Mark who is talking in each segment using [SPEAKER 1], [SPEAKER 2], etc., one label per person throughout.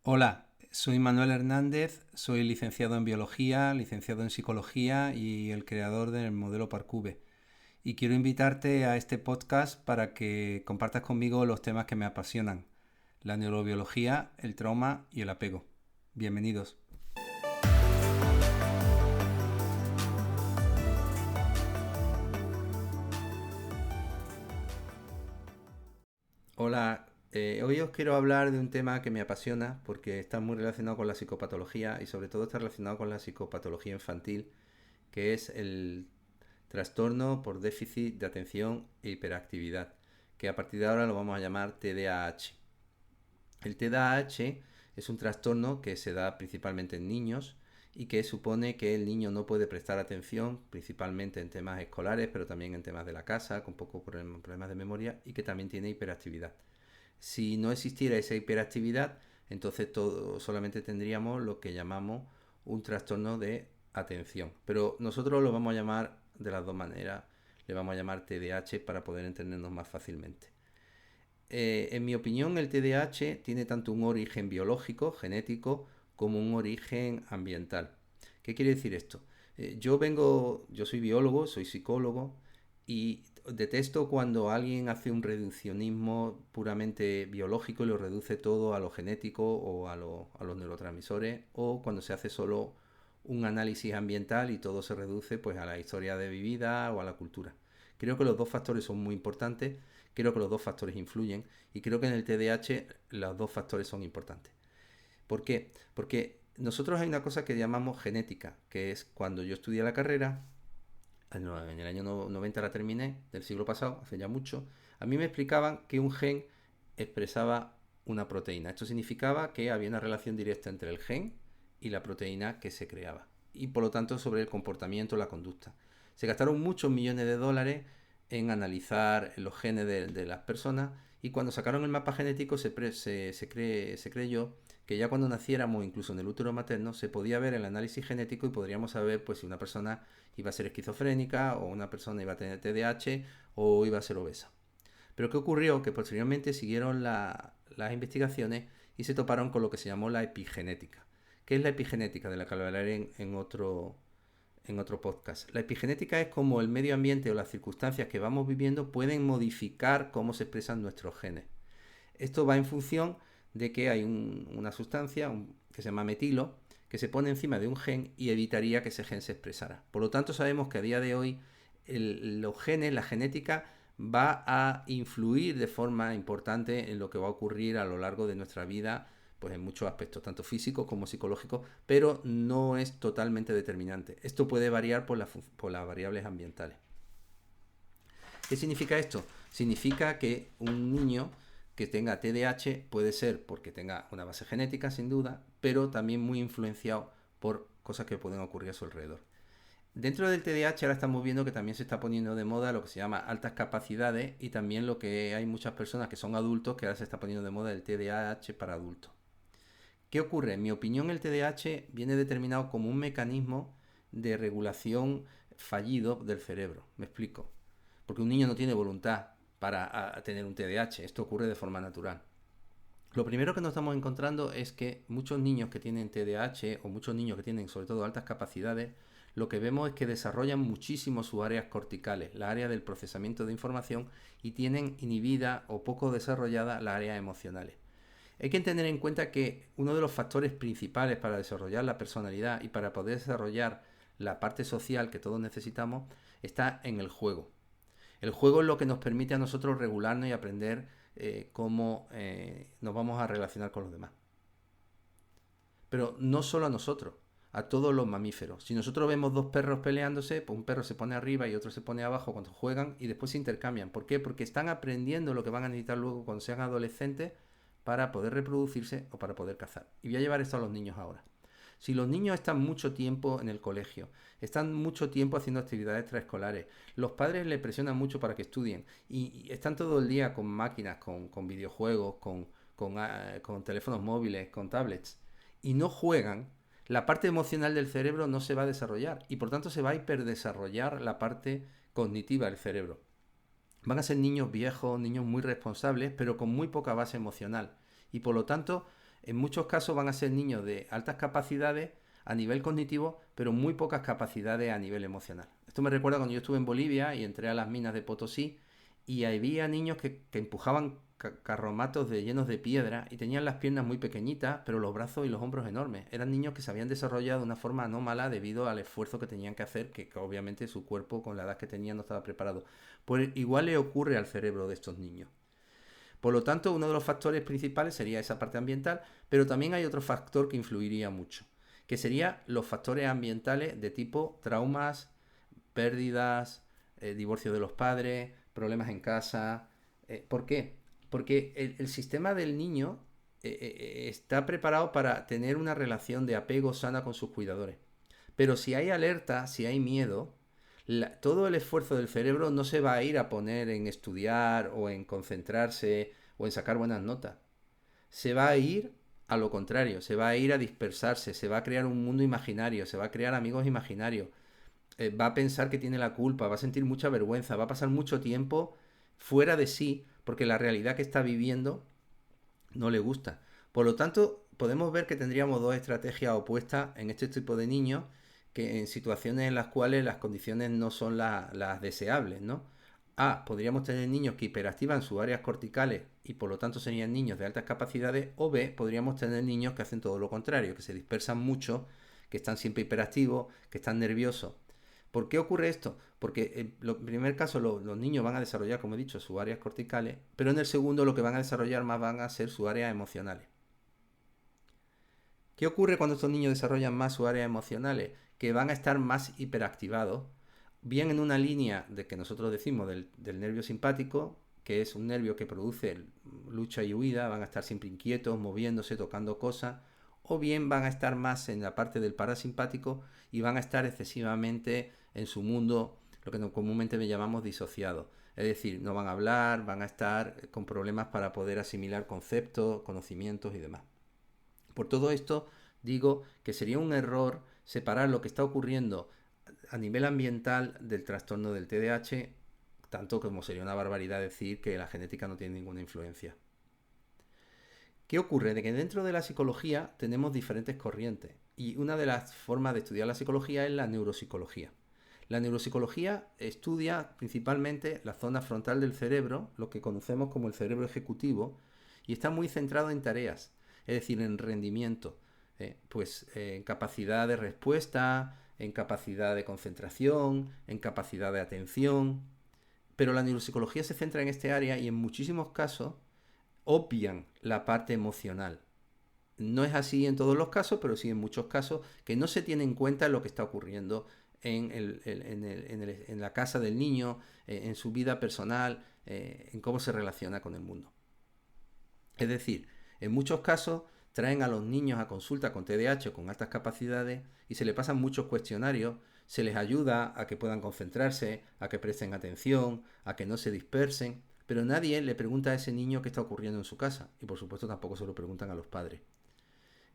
[SPEAKER 1] Hola, soy Manuel Hernández, soy licenciado en biología, licenciado en psicología y el creador del modelo Parcube. Y quiero invitarte a este podcast para que compartas conmigo los temas que me apasionan: la neurobiología, el trauma y el apego. Bienvenidos. Hola, hoy os quiero hablar de un tema que me apasiona porque está muy relacionado con la psicopatología y sobre todo está relacionado con la psicopatología infantil, que es el trastorno por déficit de atención e hiperactividad, que a partir de ahora lo vamos a llamar TDAH. El TDAH es un trastorno que se da principalmente en niños y que supone que el niño no puede prestar atención, principalmente en temas escolares, pero también en temas de la casa, con pocos problemas de memoria, y que también tiene hiperactividad. Si no existiera esa hiperactividad, entonces solamente tendríamos lo que llamamos un trastorno de atención. Pero nosotros lo vamos a llamar de las dos maneras. Le vamos a llamar TDAH para poder entendernos más fácilmente. En mi opinión, el TDAH tiene tanto un origen biológico, genético, como un origen ambiental. ¿Qué quiere decir esto? Yo soy biólogo, soy psicólogo y detesto cuando alguien hace un reduccionismo puramente biológico y lo reduce todo a lo genético o a los neurotransmisores, o cuando se hace solo un análisis ambiental y todo se reduce pues a la historia de vida o a la cultura. Creo que los dos factores son muy importantes, creo que los dos factores influyen y creo que en el TDAH los dos factores son importantes. ¿Por qué? Porque nosotros hay una cosa que llamamos genética, que es cuando yo estudié la carrera, en el año 90 la terminé, del siglo pasado, hace ya mucho, a mí me explicaban que un gen expresaba una proteína. Esto significaba que había una relación directa entre el gen y la proteína que se creaba. Y por lo tanto sobre el comportamiento, la conducta. Se gastaron muchos millones de dólares en analizar los genes de las personas, y cuando sacaron el mapa genético se creyó que ya cuando naciéramos, incluso en el útero materno, se podía ver el análisis genético y podríamos saber pues, si una persona iba a ser esquizofrénica o una persona iba a tener TDAH o iba a ser obesa. Pero ¿qué ocurrió? Que posteriormente siguieron las investigaciones y se toparon con lo que se llamó la epigenética. ¿Qué es la epigenética? De la que hablaré en otro podcast. La epigenética es como el medio ambiente o las circunstancias que vamos viviendo pueden modificar cómo se expresan nuestros genes. Esto va en función de que hay una sustancia que se llama metilo que se pone encima de un gen y evitaría que ese gen se expresara. Por lo tanto, sabemos que a día de hoy los genes, la genética, va a influir de forma importante en lo que va a ocurrir a lo largo de nuestra vida, pues en muchos aspectos, tanto físicos como psicológicos, pero no es totalmente determinante. Esto puede variar por las variables ambientales. ¿Qué significa esto? Significa que un niño que tenga TDAH puede ser porque tenga una base genética, sin duda, pero también muy influenciado por cosas que pueden ocurrir a su alrededor. Dentro del TDAH ahora estamos viendo que también se está poniendo de moda lo que se llama altas capacidades, y también lo que hay muchas personas que son adultos que ahora se está poniendo de moda el TDAH para adultos. ¿Qué ocurre? En mi opinión, el TDAH viene determinado como un mecanismo de regulación fallido del cerebro. Me explico. Porque un niño no tiene voluntad para tener un TDAH. Esto ocurre de forma natural. Lo primero que nos estamos encontrando es que muchos niños que tienen TDAH, o muchos niños que tienen sobre todo altas capacidades, lo que vemos es que desarrollan muchísimo sus áreas corticales, la área del procesamiento de información, y tienen inhibida o poco desarrollada las áreas emocionales. Hay que tener en cuenta que uno de los factores principales para desarrollar la personalidad y para poder desarrollar la parte social que todos necesitamos está en el juego. El juego es lo que nos permite a nosotros regularnos y aprender cómo nos vamos a relacionar con los demás. Pero no solo a nosotros, a todos los mamíferos. Si nosotros vemos dos perros peleándose, pues un perro se pone arriba y otro se pone abajo cuando juegan, y después se intercambian. ¿Por qué? Porque están aprendiendo lo que van a necesitar luego cuando sean adolescentes para poder reproducirse o para poder cazar. Y voy a llevar esto a los niños ahora. Si los niños están mucho tiempo en el colegio, están mucho tiempo haciendo actividades extraescolares, los padres les presionan mucho para que estudien y están todo el día con máquinas, con videojuegos, con teléfonos móviles, con tablets, y no juegan, la parte emocional del cerebro no se va a desarrollar y por tanto se va a hiperdesarrollar la parte cognitiva del cerebro. Van a ser niños viejos, niños muy responsables, pero con muy poca base emocional. Y por lo tanto, En muchos casos van a ser niños de altas capacidades a nivel cognitivo, pero muy pocas capacidades a nivel emocional. Esto me recuerda cuando yo estuve en Bolivia y entré a las minas de Potosí y había niños que empujaban carromatos llenos de piedra y tenían las piernas muy pequeñitas, pero los brazos y los hombros enormes. Eran niños que se habían desarrollado de una forma anómala debido al esfuerzo que tenían que hacer, que obviamente su cuerpo con la edad que tenían no estaba preparado. Pues igual le ocurre al cerebro de estos niños. Por lo tanto, uno de los factores principales sería esa parte ambiental, pero también hay otro factor que influiría mucho, que serían los factores ambientales de tipo traumas, pérdidas, divorcio de los padres, problemas en casa. ¿Por qué? Porque el sistema del niño está preparado para tener una relación de apego sana con sus cuidadores. Pero si hay alerta, si hay miedo, todo el esfuerzo del cerebro no se va a ir a poner en estudiar o en concentrarse o en sacar buenas notas. Se va a ir a lo contrario, se va a ir a dispersarse, se va a crear un mundo imaginario, se va a crear amigos imaginarios, va a pensar que tiene la culpa, va a sentir mucha vergüenza, va a pasar mucho tiempo fuera de sí porque la realidad que está viviendo no le gusta. Por lo tanto, podemos ver que tendríamos dos estrategias opuestas en este tipo de niños que en situaciones en las cuales las condiciones no son las deseables, ¿no? A, podríamos tener niños que hiperactivan sus áreas corticales y por lo tanto serían niños de altas capacidades, o B, podríamos tener niños que hacen todo lo contrario, que se dispersan mucho, que están siempre hiperactivos, que están nerviosos. ¿Por qué ocurre esto? Porque en primer caso los niños van a desarrollar, como he dicho, sus áreas corticales, pero en el segundo lo que van a desarrollar más van a ser sus áreas emocionales. ¿Qué ocurre cuando estos niños desarrollan más sus áreas emocionales? Que van a estar más hiperactivados, bien en una línea de que nosotros decimos del nervio simpático, que es un nervio que produce lucha y huida, van a estar siempre inquietos, moviéndose, tocando cosas, o bien van a estar más en la parte del parasimpático y van a estar excesivamente en su mundo, lo que comúnmente llamamos disociado. Es decir, no van a hablar, van a estar con problemas para poder asimilar conceptos, conocimientos y demás. Por todo esto, digo que sería un error separar lo que está ocurriendo a nivel ambiental del trastorno del TDAH, tanto como sería una barbaridad decir que la genética no tiene ninguna influencia. ¿Qué ocurre? De que dentro de la psicología tenemos diferentes corrientes y una de las formas de estudiar la psicología es la neuropsicología. La neuropsicología estudia principalmente la zona frontal del cerebro, lo que conocemos como el cerebro ejecutivo, y está muy centrado en tareas, es decir, en rendimiento, en capacidad de respuesta, en capacidad de concentración, en capacidad de atención. Pero la neuropsicología se centra en este área y en muchísimos casos obvian la parte emocional. No es así en todos los casos, pero sí en muchos casos que no se tiene en cuenta lo que está ocurriendo en la casa del niño, en su vida personal, en cómo se relaciona con el mundo. Es decir, en muchos casos traen a los niños a consulta con TDAH o con altas capacidades y se les pasan muchos cuestionarios, se les ayuda a que puedan concentrarse, a que presten atención, a que no se dispersen, pero nadie le pregunta a ese niño qué está ocurriendo en su casa y por supuesto tampoco se lo preguntan a los padres.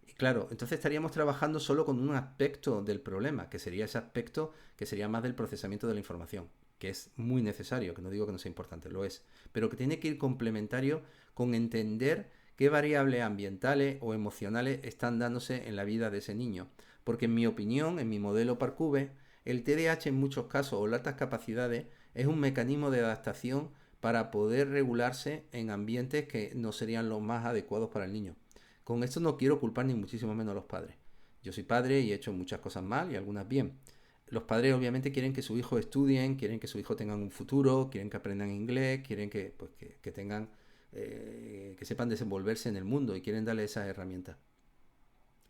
[SPEAKER 1] Y claro, entonces estaríamos trabajando solo con un aspecto del problema, que sería ese aspecto que sería más del procesamiento de la información, que es muy necesario, que no digo que no sea importante, lo es, pero que tiene que ir complementario con entender qué variables ambientales o emocionales están dándose en la vida de ese niño. Porque en mi opinión, en mi modelo Parcube, el TDAH en muchos casos o las altas capacidades es un mecanismo de adaptación para poder regularse en ambientes que no serían los más adecuados para el niño. Con esto no quiero culpar ni muchísimo menos a los padres. Yo soy padre y he hecho muchas cosas mal y algunas bien. Los padres obviamente quieren que sus hijos estudien, quieren que sus hijos tengan un futuro, quieren que aprendan inglés, quieren que tengan, que sepan desenvolverse en el mundo y quieren darle esas herramientas.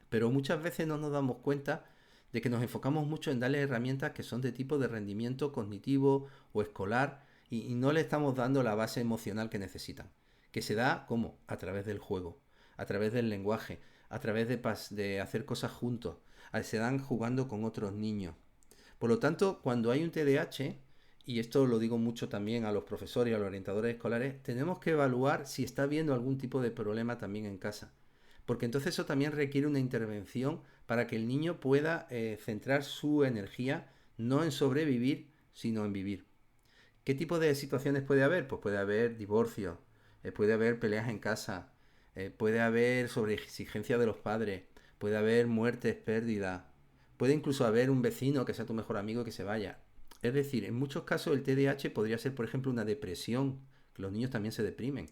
[SPEAKER 1] Pero muchas veces no nos damos cuenta de que nos enfocamos mucho en darles herramientas que son de tipo de rendimiento cognitivo o escolar y no le estamos dando la base emocional que necesitan. Que se da, ¿cómo? A través del juego, a través del lenguaje, a través de hacer cosas juntos, se dan jugando con otros niños. Por lo tanto, cuando hay un TDAH, y esto lo digo mucho también a los profesores y a los orientadores escolares, tenemos que evaluar si está habiendo algún tipo de problema también en casa. Porque entonces eso también requiere una intervención para que el niño pueda centrar su energía no en sobrevivir, sino en vivir. ¿Qué tipo de situaciones puede haber? Pues puede haber divorcio, puede haber peleas en casa, puede haber sobreexigencia de los padres, puede haber muertes, pérdidas, puede incluso haber un vecino que sea tu mejor amigo y que se vaya. Es decir, en muchos casos el TDAH podría ser, por ejemplo, una depresión, que los niños también se deprimen.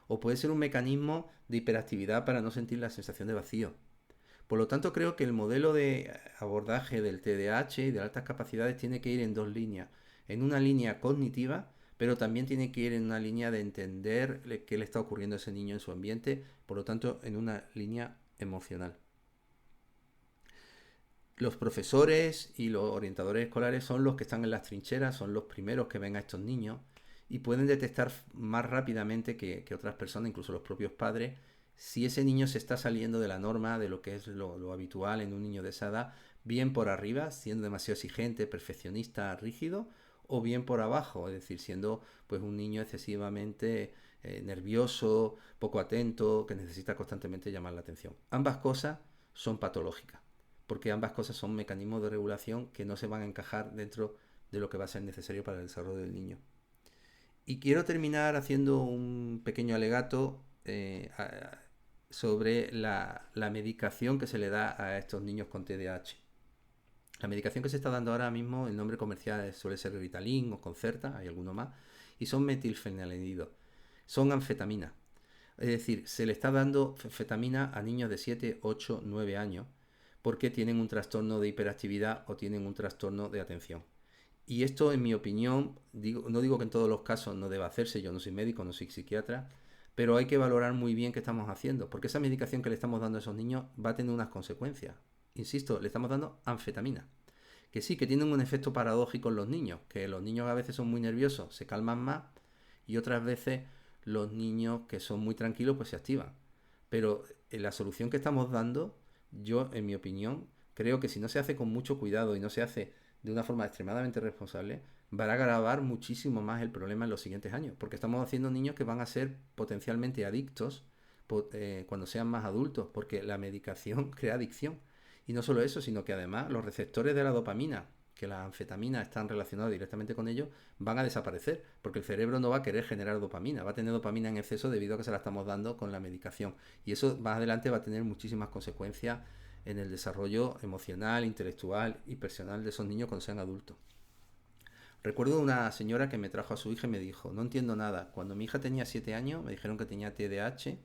[SPEAKER 1] O puede ser un mecanismo de hiperactividad para no sentir la sensación de vacío. Por lo tanto, creo que el modelo de abordaje del TDAH y de altas capacidades tiene que ir en dos líneas. En una línea cognitiva, pero también tiene que ir en una línea de entender qué le está ocurriendo a ese niño en su ambiente, por lo tanto, en una línea emocional. Los profesores y los orientadores escolares son los que están en las trincheras, son los primeros que ven a estos niños y pueden detectar más rápidamente que otras personas, incluso los propios padres, si ese niño se está saliendo de la norma, de lo que es lo habitual en un niño de esa edad, bien por arriba, siendo demasiado exigente, perfeccionista, rígido, o bien por abajo, es decir, siendo pues un niño excesivamente nervioso, poco atento, que necesita constantemente llamar la atención. Ambas cosas son patológicas, porque ambas cosas son mecanismos de regulación que no se van a encajar dentro de lo que va a ser necesario para el desarrollo del niño. Y quiero terminar haciendo un pequeño alegato sobre la medicación que se le da a estos niños con TDAH. La medicación que se está dando ahora mismo, el nombre comercial suele ser Ritalin o Concerta, hay alguno más, y son metilfenilalidos, son anfetaminas. Es decir, se le está dando anfetamina a niños de 7, 8, 9 años porque tienen un trastorno de hiperactividad o tienen un trastorno de atención. Y esto, en mi opinión, no digo que en todos los casos no deba hacerse, yo no soy médico, no soy psiquiatra, pero hay que valorar muy bien qué estamos haciendo, porque esa medicación que le estamos dando a esos niños va a tener unas consecuencias. Insisto, le estamos dando anfetamina, que sí, que tienen un efecto paradójico en los niños, que los niños a veces son muy nerviosos, se calman más, y otras veces los niños que son muy tranquilos pues se activan. Pero la solución que estamos dando, yo en mi opinión, creo que si no se hace con mucho cuidado y no se hace de una forma extremadamente responsable, va a agravar muchísimo más el problema en los siguientes años, porque estamos haciendo niños que van a ser potencialmente adictos cuando sean más adultos, porque la medicación crea adicción. Y no solo eso, sino que además los receptores de la dopamina, que las anfetaminas están relacionadas directamente con ellos, van a desaparecer, porque el cerebro no va a querer generar dopamina, va a tener dopamina en exceso debido a que se la estamos dando con la medicación. Y eso más adelante va a tener muchísimas consecuencias en el desarrollo emocional, intelectual y personal de esos niños cuando sean adultos. Recuerdo una señora que me trajo a su hija y me dijo, no entiendo nada, cuando mi hija tenía 7 años me dijeron que tenía TDAH,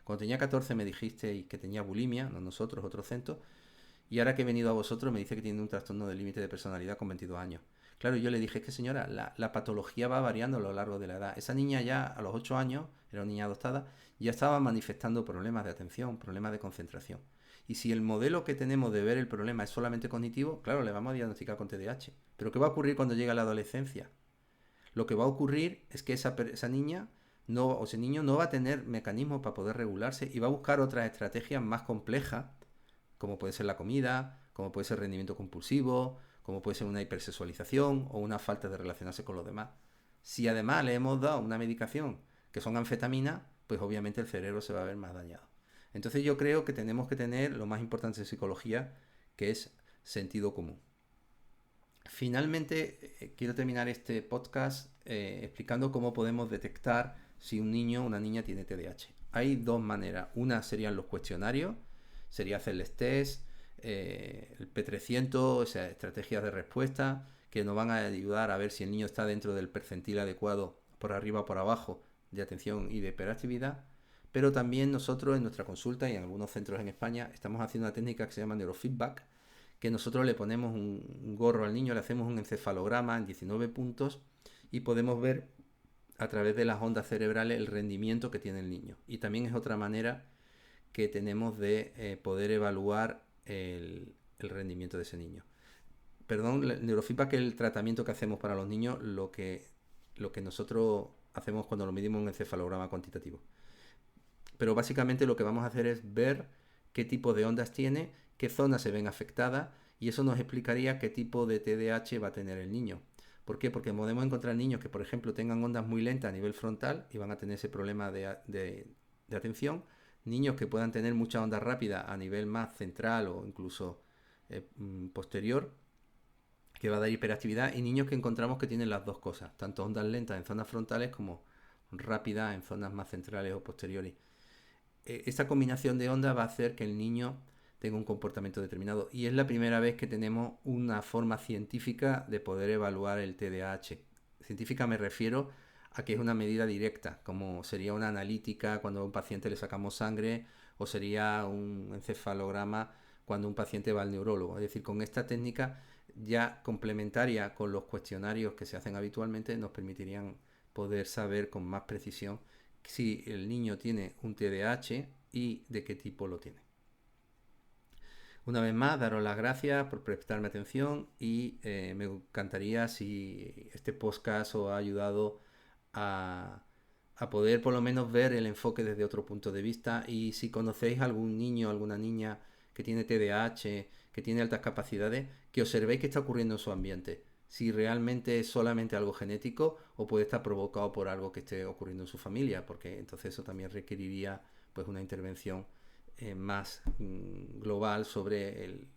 [SPEAKER 1] cuando tenía 14 me dijisteis que tenía bulimia, no nosotros, otro centro, y ahora que he venido a vosotros me dice que tiene un trastorno de límite de personalidad con 22 años. Claro, yo le dije, es que señora, la patología va variando a lo largo de la edad. Esa niña ya a los 8 años, era una niña adoptada, ya estaba manifestando problemas de atención, problemas de concentración. Y si el modelo que tenemos de ver el problema es solamente cognitivo, claro, le vamos a diagnosticar con TDAH. Pero ¿qué va a ocurrir cuando llegue a la adolescencia? Lo que va a ocurrir es que esa niña no, o ese niño no va a tener mecanismos para poder regularse y va a buscar otras estrategias más complejas, como puede ser la comida, como puede ser rendimiento compulsivo, como puede ser una hipersexualización o una falta de relacionarse con los demás. Si además le hemos dado una medicación que son anfetaminas, pues obviamente el cerebro se va a ver más dañado. Entonces yo creo que tenemos que tener lo más importante en psicología, que es sentido común. Finalmente, quiero terminar este podcast explicando cómo podemos detectar si un niño o una niña tiene TDAH. Hay dos maneras. Una serían los cuestionarios, sería hacerles test, el P300, o sea, estrategias de respuesta que nos van a ayudar a ver si el niño está dentro del percentil adecuado por arriba o por abajo de atención y de hiperactividad. Pero también nosotros en nuestra consulta y en algunos centros en España estamos haciendo una técnica que se llama neurofeedback, que nosotros le ponemos un gorro al niño, le hacemos un encefalograma en 19 puntos y podemos ver a través de las ondas cerebrales el rendimiento que tiene el niño. Y también es otra manera que tenemos de poder evaluar el rendimiento de ese niño. Perdón, el neurofeedback es el tratamiento que hacemos para los niños, lo que nosotros hacemos cuando lo medimos en un encefalograma cuantitativo. Pero básicamente lo que vamos a hacer es ver qué tipo de ondas tiene, qué zonas se ven afectadas y eso nos explicaría qué tipo de TDAH va a tener el niño. ¿Por qué? Porque podemos encontrar niños que, por ejemplo, tengan ondas muy lentas a nivel frontal y van a tener ese problema de atención. Niños que puedan tener muchas ondas rápidas a nivel más central o incluso posterior, que va a dar hiperactividad. Y niños que encontramos que tienen las dos cosas, tanto ondas lentas en zonas frontales como rápidas en zonas más centrales o posteriores. esta combinación de ondas va a hacer que el niño tenga un comportamiento determinado. Y es la primera vez que tenemos una forma científica de poder evaluar el TDAH. Científica me refiero a que es una medida directa, como sería una analítica cuando a un paciente le sacamos sangre o sería un encefalograma cuando un paciente va al neurólogo. Es decir, con esta técnica ya complementaria con los cuestionarios que se hacen habitualmente nos permitirían poder saber con más precisión si el niño tiene un TDAH y de qué tipo lo tiene. Una vez más, daros las gracias por prestarme atención y me encantaría si este podcast os ha ayudado a, a poder por lo menos ver el enfoque desde otro punto de vista, y si conocéis algún niño o alguna niña que tiene TDAH, que tiene altas capacidades, que observéis qué está ocurriendo en su ambiente. Si realmente es solamente algo genético o puede estar provocado por algo que esté ocurriendo en su familia, porque entonces eso también requeriría pues una intervención más global sobre el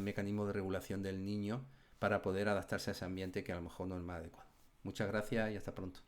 [SPEAKER 1] mecanismo de regulación del niño para poder adaptarse a ese ambiente que a lo mejor no es más adecuado. Muchas gracias y hasta pronto.